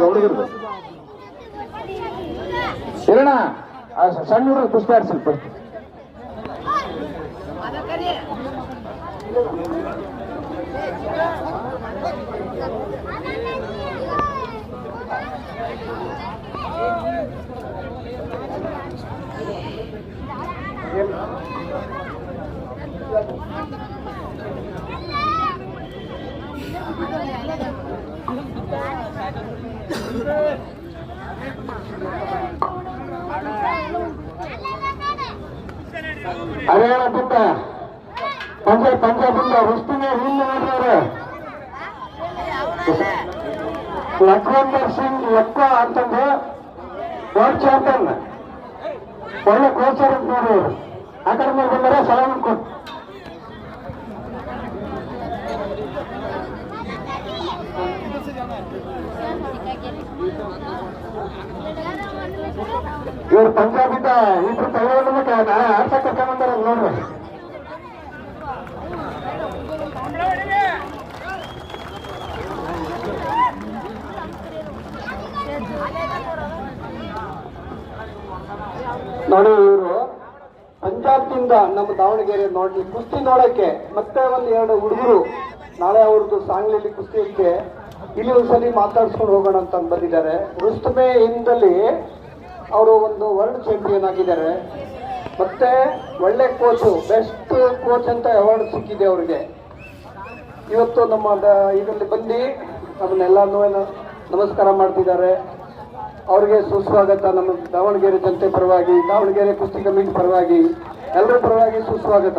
ಹುಡುಗರು ಇರೋಣ ಸಣ್ಣ ಹುಡುಗರು ಕುಸ್ತಿ ಆಡ್ಸಲ್ಪ ಅದೇನಪ್ಪ ಪಂಜಾಬಿಂದ ರುಸ್ತಿನೇ ಹಿಂದೆ ನೋಡ್ರೆ ಲಕ್ಷ್ಮಂದರ್ ಸಿಂಗ್ ಲಕ್ಕ ಅಂತಂದ್ರೆ ವರ್ಲ್ಡ್ ಚಾಂಪಿಯನ್ ಒಳ್ಳೆ ಕೋಚರ್ ಅಂತ ನೋಡಿದ್ರು ಆ ಕಡೆ ಮೇಲೆ ಬಂದರೆ ಸಲಾಮ್ ಕೊಟ್ಟು ಇವ್ರು ಪಂಜಾಬಿಂದ ಇಬ್ರು ತಗೊಳ್ಳೋದಕ್ಕೆ ನಾಳೆ ಆಡ್ಸಕ್ ಕರ್ಕೊಂಡ್ಬಂದಾರ ನೋಡ್ರಿ ನೋಡಿ ಇವರು ಪಂಜಾಬ್ನಿಂದ ನಮ್ಮ ದಾವಣಗೆರೆ ನೋಡಿ ಕುಸ್ತಿ ನೋಡಕ್ಕೆ ಮತ್ತೆ ಒಂದು ಎರಡು ಹುಡುಗರು ನಾಳೆ ಅವ್ರದ್ದು ಸಾಂಗ್ಲಿಲಿ ಕುಸ್ತಿ ಇಕ್ಕೆ ಇಲ್ಲಿ ಒಂದ್ಸಲಿ ಮಾತಾಡ್ಸ್ಕೊಂಡು ಹೋಗೋಣ ಅಂತ ಬಂದಿದ್ದಾರೆ. ರುಸ್ತುಮೆ ಹಿಂದಲ್ಲಿ ಅವರು ಒಂದು ವರ್ಲ್ಡ್ ಚಾಂಪಿಯನ್ ಆಗಿದ್ದಾರೆ. ಮತ್ತೆ ಒಳ್ಳೆ ಕೋಚು, ಬೆಸ್ಟ್ ಕೋಚ್ ಅಂತ ಅವಾರ್ಡ್ ಸಿಕ್ಕಿದೆ ಅವ್ರಿಗೆ. ಇವತ್ತು ನಮ್ಮ ಇದರಲ್ಲಿ ಬಂದು ನಮ್ಮನ್ನೆಲ್ಲನೂ ನಮಸ್ಕಾರ ಮಾಡ್ತಿದ್ದಾರೆ. ಅವ್ರಿಗೆ ಸುಸ್ವಾಗತ. ನಮ್ಮ ದಾವಣಗೆರೆ ಜನತೆ ಪರವಾಗಿ, ದಾವಣಗೆರೆ ಕುಸ್ತಿ ಕಮಿಟಿ ಪರವಾಗಿ, ಎಲ್ಲರ ಪರವಾಗಿ ಸುಸ್ವಾಗತ.